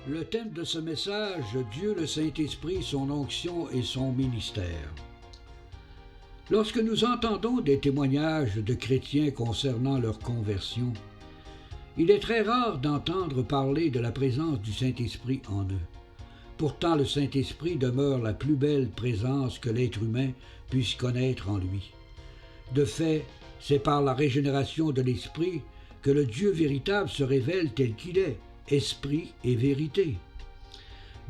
Le thème de ce message, Dieu le Saint-Esprit, son onction et son ministère. Lorsque nous entendons des témoignages de chrétiens concernant leur conversion, il est très rare d'entendre parler de la présence du Saint-Esprit en eux. Pourtant, le Saint-Esprit demeure la plus belle présence que l'être humain puisse connaître en lui. De fait, c'est par la régénération de l'Esprit que le Dieu véritable se révèle tel qu'il est, esprit et vérité.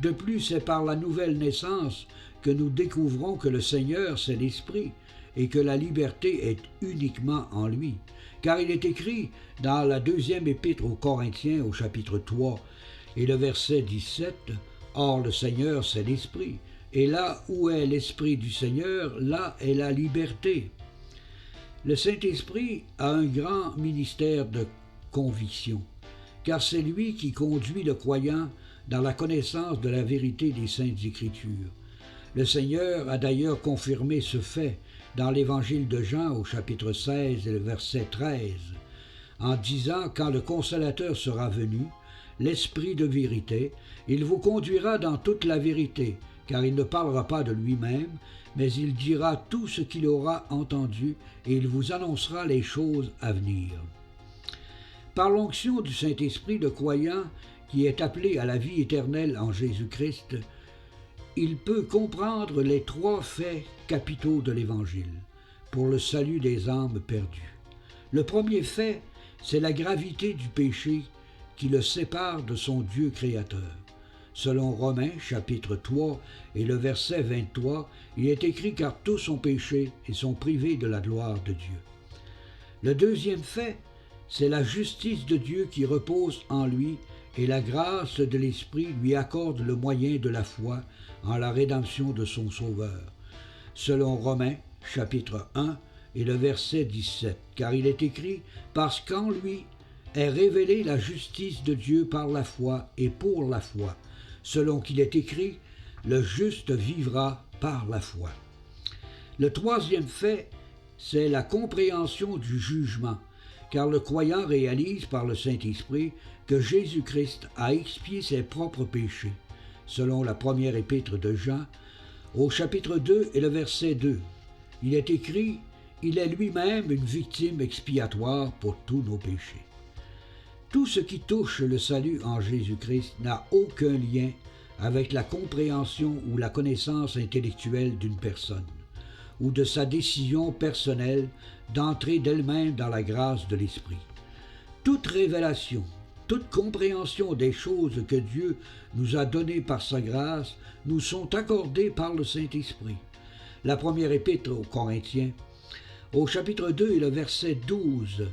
De plus, c'est par la nouvelle naissance que nous découvrons que le Seigneur, c'est l'Esprit, et que la liberté est uniquement en lui. Car il est écrit dans la deuxième épître aux Corinthiens, au chapitre 3, et le verset 17, « Or le Seigneur, c'est l'Esprit, et là où est l'Esprit du Seigneur, là est la liberté. » Le Saint-Esprit a un grand ministère de conviction, car c'est lui qui conduit le croyant dans la connaissance de la vérité des Saintes Écritures. Le Seigneur a d'ailleurs confirmé ce fait dans l'Évangile de Jean au chapitre 16 et le verset 13, en disant « Quand le Consolateur sera venu, l'Esprit de vérité, il vous conduira dans toute la vérité, car il ne parlera pas de lui-même, mais il dira tout ce qu'il aura entendu et il vous annoncera les choses à venir. » Par l'onction du Saint-Esprit, le croyant, qui est appelé à la vie éternelle en Jésus-Christ, il peut comprendre les trois faits capitaux de l'Évangile pour le salut des âmes perdues. Le premier fait, c'est la gravité du péché qui le sépare de son Dieu créateur. Selon Romains, chapitre 3 et le verset 23, il est écrit « Car tous ont péché et sont privés de la gloire de Dieu ». Le deuxième fait, c'est la justice de Dieu qui repose en lui et la grâce de l'Esprit lui accorde le moyen de la foi en la rédemption de son Sauveur. Selon Romains, chapitre 1 et le verset 17, car il est écrit « Parce qu'en lui est révélée la justice de Dieu par la foi et pour la foi, selon qu'il est écrit « Le juste vivra par la foi ». Le troisième fait, c'est la compréhension du jugement, car le croyant réalise par le Saint-Esprit que Jésus-Christ a expié ses propres péchés, selon la première épître de Jean, au chapitre 2 et le verset 2. Il est écrit « Il est lui-même une victime expiatoire pour tous nos péchés ». Tout ce qui touche le salut en Jésus-Christ n'a aucun lien avec la compréhension ou la connaissance intellectuelle d'une personne, ou de sa décision personnelle d'entrer d'elle-même dans la grâce de l'Esprit. Toute révélation, toute compréhension des choses que Dieu nous a données par sa grâce nous sont accordées par le Saint-Esprit. La première épître aux Corinthiens, au chapitre 2 et le verset 12,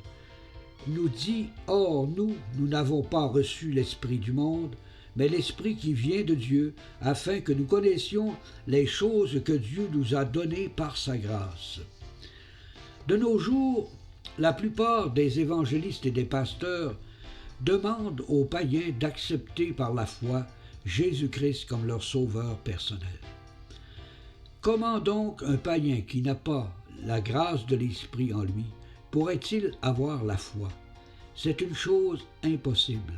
nous dit « Or nous n'avons pas reçu l'Esprit du monde, mais l'Esprit qui vient de Dieu, afin que nous connaissions les choses que Dieu nous a données par sa grâce. » De nos jours, la plupart des évangélistes et des pasteurs demandent aux païens d'accepter par la foi Jésus-Christ comme leur sauveur personnel. Comment donc un païen qui n'a pas la grâce de l'Esprit en lui pourrait-il avoir la foi? C'est une chose impossible.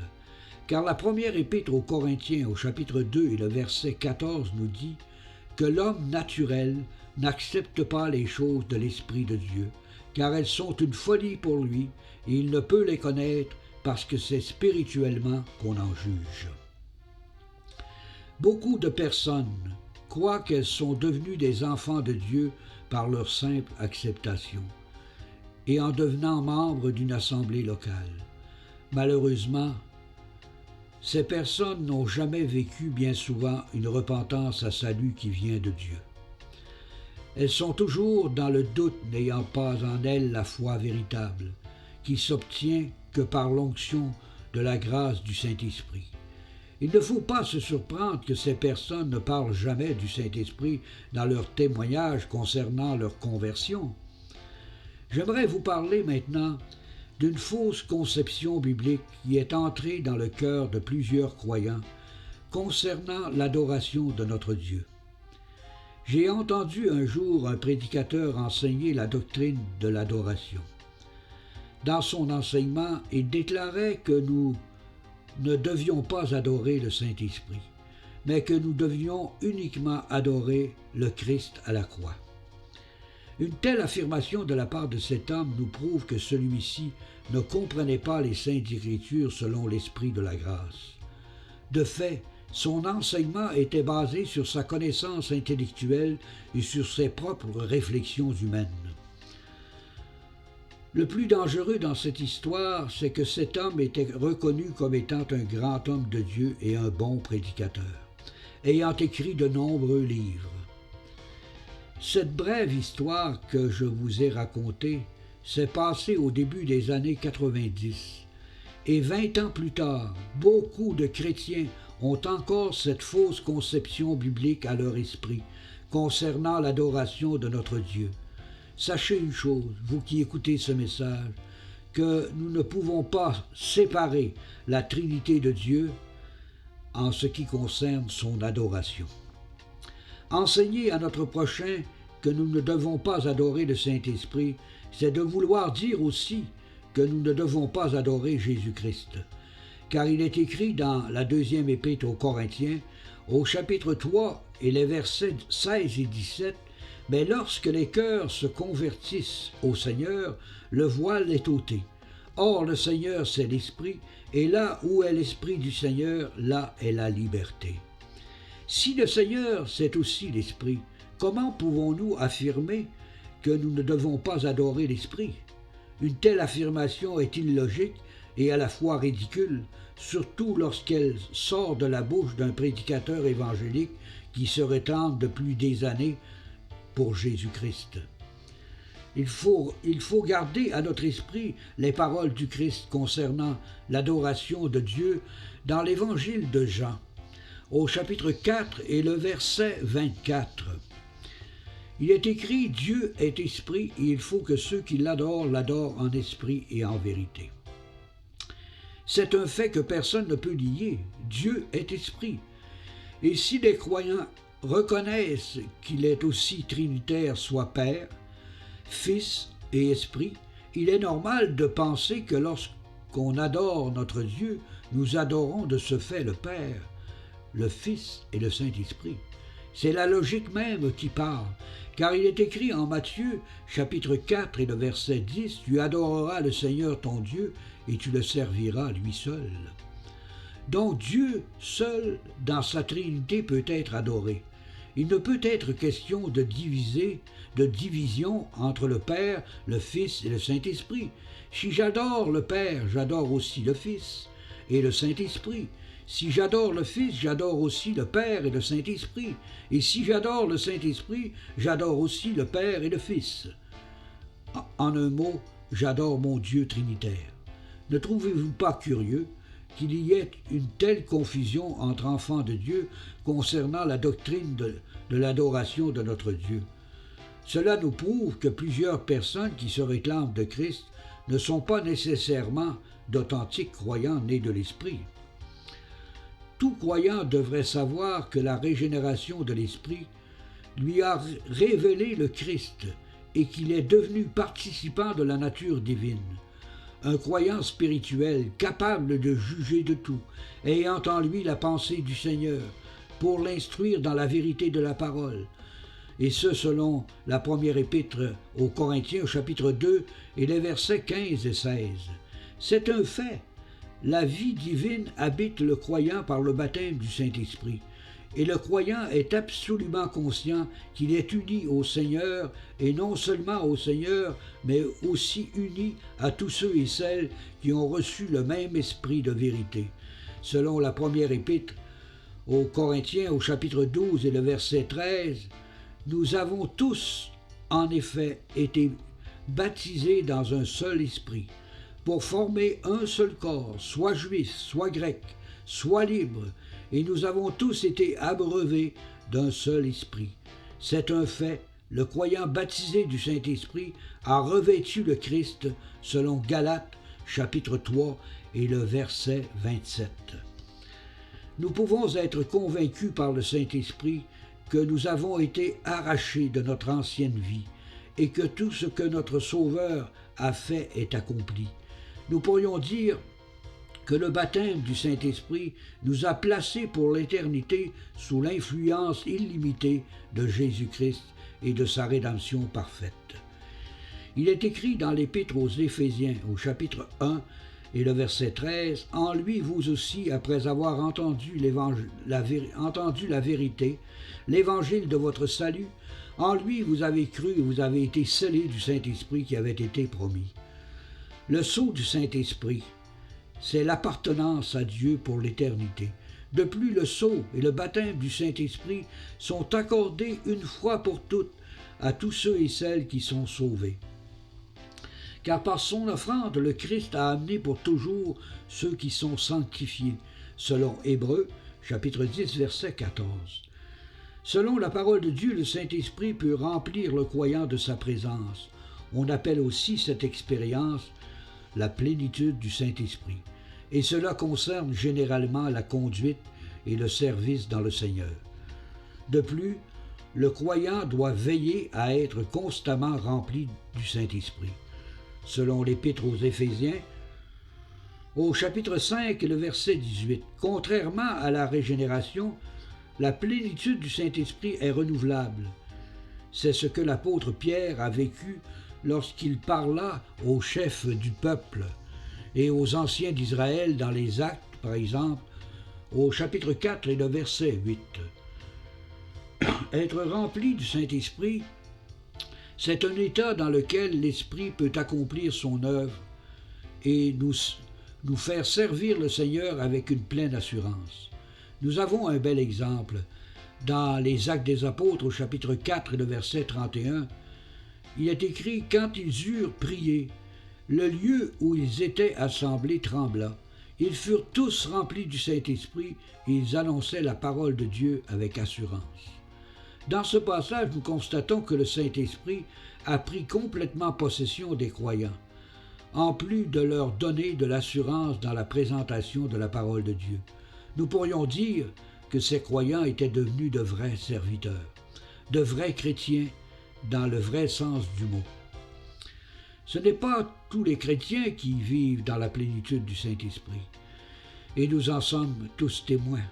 Car la première épître aux Corinthiens au chapitre 2 et le verset 14 nous dit que l'homme naturel n'accepte pas les choses de l'Esprit de Dieu, car elles sont une folie pour lui et il ne peut les connaître parce que c'est spirituellement qu'on en juge. Beaucoup de personnes croient qu'elles sont devenues des enfants de Dieu par leur simple acceptation et en devenant membres d'une assemblée locale. Malheureusement, ces personnes n'ont jamais vécu bien souvent une repentance à salut qui vient de Dieu. Elles sont toujours dans le doute, n'ayant pas en elles la foi véritable, qui s'obtient que par l'onction de la grâce du Saint-Esprit. Il ne faut pas se surprendre que ces personnes ne parlent jamais du Saint-Esprit dans leurs témoignages concernant leur conversion. J'aimerais vous parler maintenant d'une fausse conception biblique qui est entrée dans le cœur de plusieurs croyants concernant l'adoration de notre Dieu. J'ai entendu un jour un prédicateur enseigner la doctrine de l'adoration. Dans son enseignement, il déclarait que nous ne devions pas adorer le Saint-Esprit, mais que nous devions uniquement adorer le Christ à la croix. Une telle affirmation de la part de cet homme nous prouve que celui-ci ne comprenait pas les Saintes Écritures selon l'esprit de la grâce. De fait, son enseignement était basé sur sa connaissance intellectuelle et sur ses propres réflexions humaines. Le plus dangereux dans cette histoire, c'est que cet homme était reconnu comme étant un grand homme de Dieu et un bon prédicateur, ayant écrit de nombreux livres. Cette brève histoire que je vous ai racontée s'est passée au début des années 90, et 20 ans plus tard, beaucoup de chrétiens ont encore cette fausse conception biblique à leur esprit concernant l'adoration de notre Dieu. Sachez une chose, vous qui écoutez ce message, que nous ne pouvons pas séparer la Trinité de Dieu en ce qui concerne son adoration. Enseigner à notre prochain que nous ne devons pas adorer le Saint-Esprit, c'est de vouloir dire aussi que nous ne devons pas adorer Jésus-Christ. Car il est écrit dans la deuxième épître aux Corinthiens, au chapitre 3 et les versets 16 et 17, « Mais lorsque les cœurs se convertissent au Seigneur, le voile est ôté. Or le Seigneur, c'est l'Esprit, et là où est l'Esprit du Seigneur, là est la liberté. » Si le Seigneur, c'est aussi l'Esprit, comment pouvons-nous affirmer que nous ne devons pas adorer l'Esprit? Une telle affirmation est illogique et à la fois ridicule, surtout lorsqu'elle sort de la bouche d'un prédicateur évangélique qui se réclame depuis des années pour Jésus-Christ. Il faut garder à notre esprit les paroles du Christ concernant l'adoration de Dieu dans l'Évangile de Jean, au chapitre 4 et le verset 24. Il est écrit « Dieu est esprit et il faut que ceux qui l'adorent l'adorent en esprit et en vérité ». C'est un fait que personne ne peut nier. Dieu est esprit. Et si les croyants reconnaissent qu'il est aussi trinitaire, soit Père, Fils et Esprit, il est normal de penser que lorsqu'on adore notre Dieu, nous adorons de ce fait le Père, le Fils et le Saint-Esprit. C'est la logique même qui parle, car il est écrit en Matthieu, chapitre 4 et le verset 10, « Tu adoreras le Seigneur ton Dieu et tu le serviras lui seul. » Donc Dieu seul dans sa Trinité peut être adoré. Il ne peut être question de division entre le Père, le Fils et le Saint-Esprit. Si j'adore le Père, j'adore aussi le Fils et le Saint-Esprit. Si j'adore le Fils, j'adore aussi le Père et le Saint-Esprit. Et si j'adore le Saint-Esprit, j'adore aussi le Père et le Fils. En un mot, j'adore mon Dieu trinitaire. Ne trouvez-vous pas curieux qu'il y ait une telle confusion entre enfants de Dieu concernant la doctrine de l'adoration de notre Dieu? Cela nous prouve que plusieurs personnes qui se réclament de Christ ne sont pas nécessairement d'authentiques croyants nés de l'Esprit. Tout croyant devrait savoir que la régénération de l'Esprit lui a révélé le Christ et qu'il est devenu participant de la nature divine. Un croyant spirituel capable de juger de tout, ayant en lui la pensée du Seigneur, pour l'instruire dans la vérité de la parole, et ce selon la première épître aux Corinthiens au chapitre 2 et les versets 15 et 16. C'est un fait. La vie divine habite le croyant par le baptême du Saint-Esprit, et le croyant est absolument conscient qu'il est uni au Seigneur, et non seulement au Seigneur, mais aussi uni à tous ceux et celles qui ont reçu le même esprit de vérité. Selon la première épître aux Corinthiens au chapitre 12 et le verset 13, nous avons tous, en effet, été baptisés dans un seul esprit, pour former un seul corps, soit juif, soit grec, soit libre, et nous avons tous été abreuvés d'un seul esprit. C'est un fait, le croyant baptisé du Saint-Esprit a revêtu le Christ, selon Galates, chapitre 3 et le verset 27. Nous pouvons être convaincus par le Saint-Esprit que nous avons été arrachés de notre ancienne vie et que tout ce que notre Sauveur a fait est accompli. Nous pourrions dire que le baptême du Saint-Esprit nous a placés pour l'éternité sous l'influence illimitée de Jésus-Christ et de sa rédemption parfaite. Il est écrit dans l'Épître aux Éphésiens, au chapitre 1 et le verset 13, « En lui, vous aussi, après avoir entendu la vérité, l'évangile de votre salut, en lui vous avez cru et vous avez été scellés du Saint-Esprit qui avait été promis. » Le sceau du Saint-Esprit, c'est l'appartenance à Dieu pour l'éternité. De plus, le sceau et le baptême du Saint-Esprit sont accordés une fois pour toutes à tous ceux et celles qui sont sauvés. Car par son offrande, le Christ a amené pour toujours ceux qui sont sanctifiés, selon Hébreux, chapitre 10, verset 14. Selon la parole de Dieu, le Saint-Esprit peut remplir le croyant de sa présence. On appelle aussi cette expérience la plénitude du Saint-Esprit, et cela concerne généralement la conduite et le service dans le Seigneur. De plus, le croyant doit veiller à être constamment rempli du Saint-Esprit. Selon l'Épître aux Éphésiens, au chapitre 5 et le verset 18, « Contrairement à la régénération, la plénitude du Saint-Esprit est renouvelable. » C'est ce que l'apôtre Pierre a vécu lorsqu'il parla aux chefs du peuple et aux anciens d'Israël dans les Actes, par exemple, au chapitre 4 et le verset 8. Être rempli du Saint-Esprit, c'est un état dans lequel l'Esprit peut accomplir son œuvre et nous faire servir le Seigneur avec une pleine assurance. Nous avons un bel exemple. Dans les Actes des Apôtres, au chapitre 4 et le verset 31, il est écrit « Quand ils eurent prié, le lieu où ils étaient assemblés trembla. Ils furent tous remplis du Saint-Esprit et ils annonçaient la parole de Dieu avec assurance. » Dans ce passage, nous constatons que le Saint-Esprit a pris complètement possession des croyants, en plus de leur donner de l'assurance dans la présentation de la parole de Dieu. Nous pourrions dire que ces croyants étaient devenus de vrais serviteurs, de vrais chrétiens dans le vrai sens du mot. Ce n'est pas tous les chrétiens qui vivent dans la plénitude du Saint-Esprit, et nous en sommes tous témoins,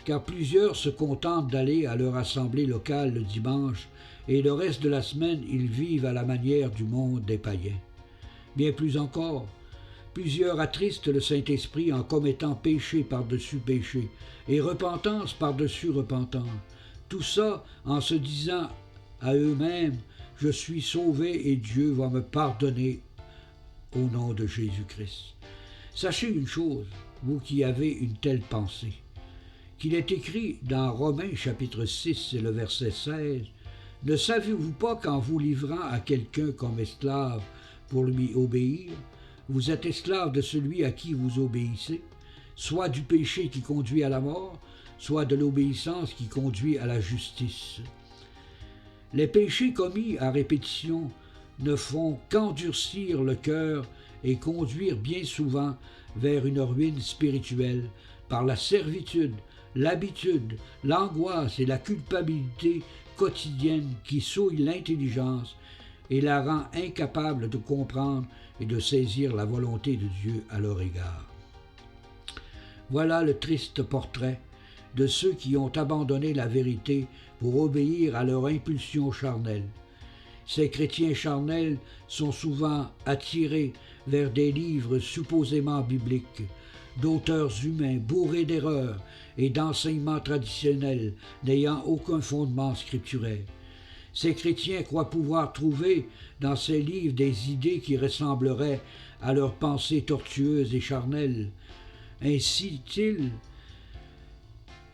car plusieurs se contentent d'aller à leur assemblée locale le dimanche, et le reste de la semaine, ils vivent à la manière du monde des païens. Bien plus encore, plusieurs attristent le Saint-Esprit en commettant péché par-dessus péché et repentance par-dessus repentance. Tout ça en se disant à eux-mêmes « Je suis sauvé et Dieu va me pardonner au nom de Jésus-Christ. » Sachez une chose, vous qui avez une telle pensée, qu'il est écrit dans Romains chapitre 6 et le verset 16, « Ne savez-vous pas qu'en vous livrant à quelqu'un comme esclave pour lui obéir, vous êtes esclave de celui à qui vous obéissez, soit du péché qui conduit à la mort, soit de l'obéissance qui conduit à la justice. » Les péchés commis à répétition ne font qu'endurcir le cœur et conduire bien souvent vers une ruine spirituelle par la servitude, l'habitude, l'angoisse et la culpabilité quotidienne qui souillent l'intelligence et la rend incapable de comprendre et de saisir la volonté de Dieu à leur égard. Voilà le triste portrait de ceux qui ont abandonné la vérité pour obéir à leur impulsion charnelle. Ces chrétiens charnels sont souvent attirés vers des livres supposément bibliques, d'auteurs humains bourrés d'erreurs et d'enseignements traditionnels n'ayant aucun fondement scripturaire. Ces chrétiens croient pouvoir trouver dans ces livres des idées qui ressembleraient à leurs pensées tortueuses et charnelles. Ainsi,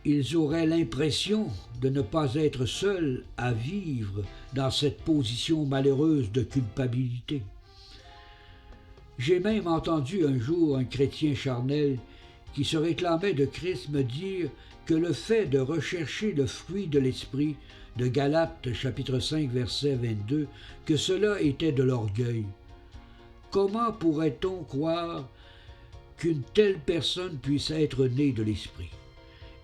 ils auraient l'impression de ne pas être seuls à vivre dans cette position malheureuse de culpabilité. J'ai même entendu un jour un chrétien charnel qui se réclamait de Christ me dire que le fait de rechercher le fruit de l'esprit de Galates chapitre 5 verset 22, que cela était de l'orgueil. Comment pourrait-on croire qu'une telle personne puisse être née de l'esprit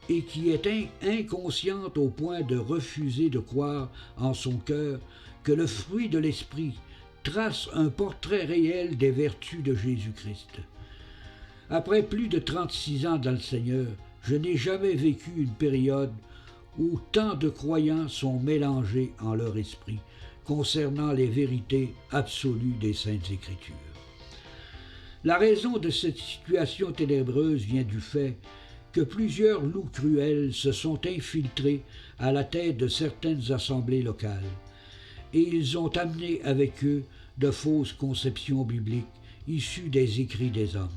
et qui est inconsciente au point de refuser de croire en son cœur que le fruit de l'esprit trace un portrait réel des vertus de Jésus-Christ? Après plus de 36 ans dans le Seigneur, je n'ai jamais vécu une période où tant de croyants sont mélangés en leur esprit concernant les vérités absolues des Saintes Écritures. La raison de cette situation ténébreuse vient du fait que plusieurs loups cruels se sont infiltrés à la tête de certaines assemblées locales, et ils ont amené avec eux de fausses conceptions bibliques issues des écrits des hommes.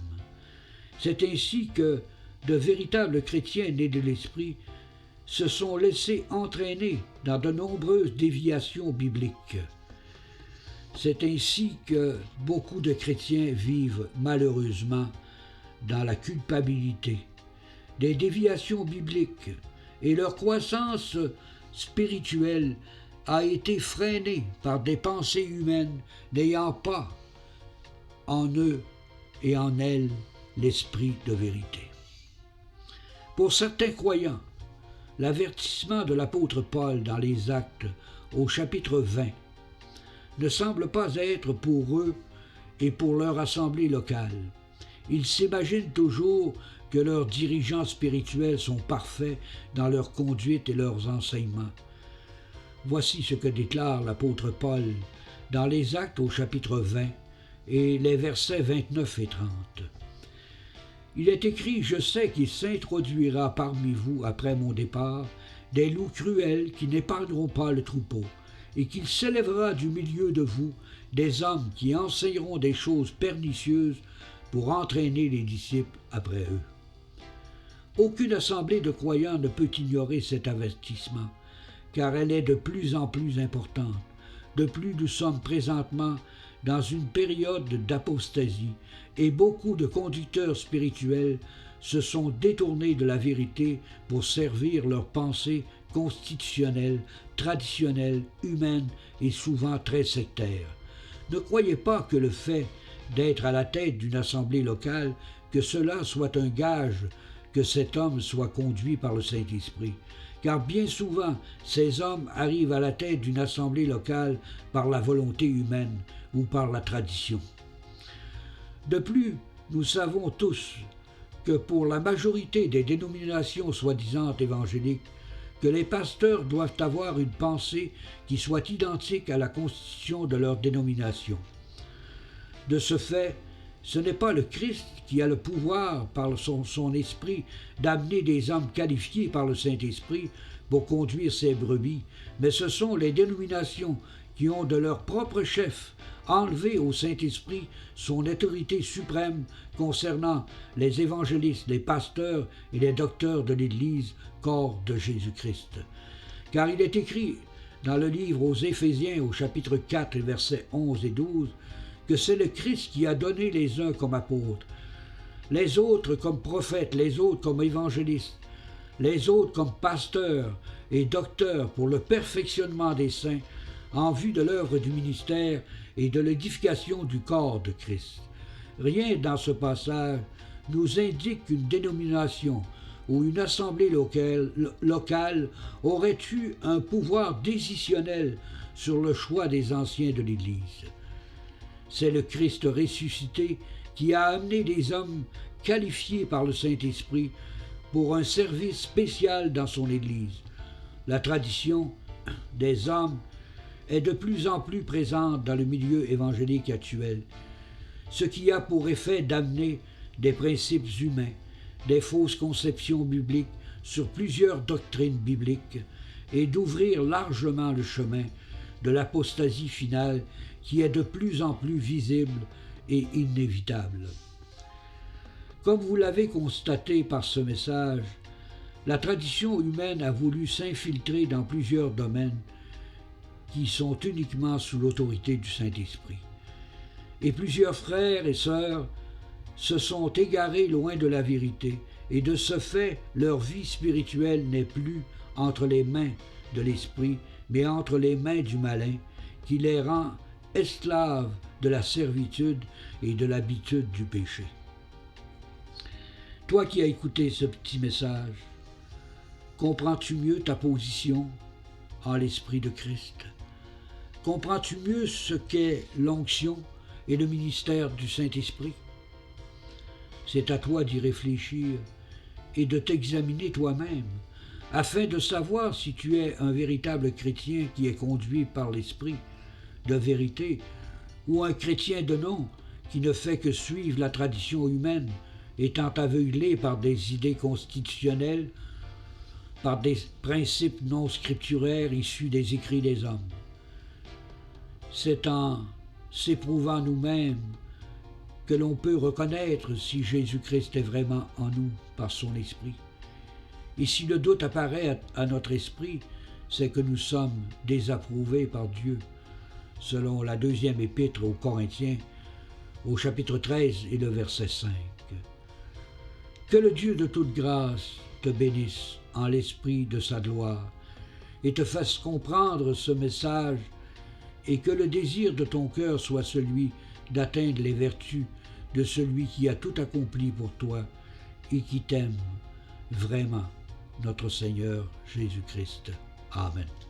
C'est ainsi que de véritables chrétiens nés de l'Esprit se sont laissés entraîner dans de nombreuses déviations bibliques. C'est ainsi que beaucoup de chrétiens vivent malheureusement dans la culpabilité, des déviations bibliques, et leur croissance spirituelle a été freinée par des pensées humaines n'ayant pas en eux et en elles l'esprit de vérité. Pour certains croyants, l'avertissement de l'apôtre Paul dans les Actes au chapitre 20 ne semble pas être pour eux et pour leur assemblée locale. Ils s'imaginent toujours que leurs dirigeants spirituels sont parfaits dans leur conduite et leurs enseignements. Voici ce que déclare l'apôtre Paul dans les Actes au chapitre 20 et les versets 29 et 30. Il est écrit « Je sais qu'il s'introduira parmi vous après mon départ des loups cruels qui n'épargneront pas le troupeau, et qu'il s'élèvera du milieu de vous des hommes qui enseigneront des choses pernicieuses pour entraîner les disciples après eux. » Aucune assemblée de croyants ne peut ignorer cet avertissement, car elle est de plus en plus importante. De plus, nous sommes présentement dans une période d'apostasie, et beaucoup de conducteurs spirituels se sont détournés de la vérité pour servir leurs pensées constitutionnelles, traditionnelles, humaines et souvent très sectaires. Ne croyez pas que le fait d'être à la tête d'une assemblée locale, que cela soit un gage que cet homme soit conduit par le Saint-Esprit, car bien souvent ces hommes arrivent à la tête d'une assemblée locale par la volonté humaine ou par la tradition. De plus, nous savons tous que pour la majorité des dénominations soi-disant évangéliques, que les pasteurs doivent avoir une pensée qui soit identique à la constitution de leur dénomination. De ce fait, ce n'est pas le Christ qui a le pouvoir par son esprit d'amener des hommes qualifiés par le Saint-Esprit pour conduire ses brebis, mais ce sont les dénominations qui ont de leur propre chef enlevé au Saint-Esprit son autorité suprême concernant les évangélistes, les pasteurs et les docteurs de l'Église, corps de Jésus-Christ. Car il est écrit dans le livre aux Éphésiens au chapitre 4, versets 11 et 12, que c'est le Christ qui a donné les uns comme apôtres, les autres comme prophètes, les autres comme évangélistes, les autres comme pasteurs et docteurs pour le perfectionnement des saints, en vue de l'œuvre du ministère et de l'édification du corps de Christ. Rien dans ce passage nous indique qu'une dénomination ou une assemblée locale aurait eu un pouvoir décisionnel sur le choix des anciens de l'Église. C'est le Christ ressuscité qui a amené des hommes qualifiés par le Saint-Esprit pour un service spécial dans son Église. La tradition des hommes est de plus en plus présente dans le milieu évangélique actuel, ce qui a pour effet d'amener des principes humains, des fausses conceptions bibliques sur plusieurs doctrines bibliques et d'ouvrir largement le chemin de l'apostasie finale qui est de plus en plus visible et inévitable. Comme vous l'avez constaté par ce message, la tradition humaine a voulu s'infiltrer dans plusieurs domaines qui sont uniquement sous l'autorité du Saint-Esprit. Et plusieurs frères et sœurs se sont égarés loin de la vérité, et de ce fait, leur vie spirituelle n'est plus entre les mains de l'Esprit, mais entre les mains du malin, qui les rend esclaves de la servitude et de l'habitude du péché. Toi qui as écouté ce petit message, comprends-tu mieux ta position en l'Esprit de Christ? Comprends-tu mieux ce qu'est l'onction et le ministère du Saint-Esprit? C'est à toi d'y réfléchir et de t'examiner toi-même, afin de savoir si tu es un véritable chrétien qui est conduit par l'Esprit de vérité, ou un chrétien de nom qui ne fait que suivre la tradition humaine, étant aveuglé par des idées constitutionnelles, par des principes non scripturaires issus des écrits des hommes. C'est en s'éprouvant nous-mêmes que l'on peut reconnaître si Jésus-Christ est vraiment en nous par son esprit. Et si le doute apparaît à notre esprit, c'est que nous sommes désapprouvés par Dieu, selon la deuxième épître aux Corinthiens, au chapitre 13 et le verset 5. Que le Dieu de toute grâce te bénisse en l'esprit de sa gloire et te fasse comprendre ce message, et que le désir de ton cœur soit celui d'atteindre les vertus de celui qui a tout accompli pour toi et qui t'aime vraiment, notre Seigneur Jésus-Christ. Amen.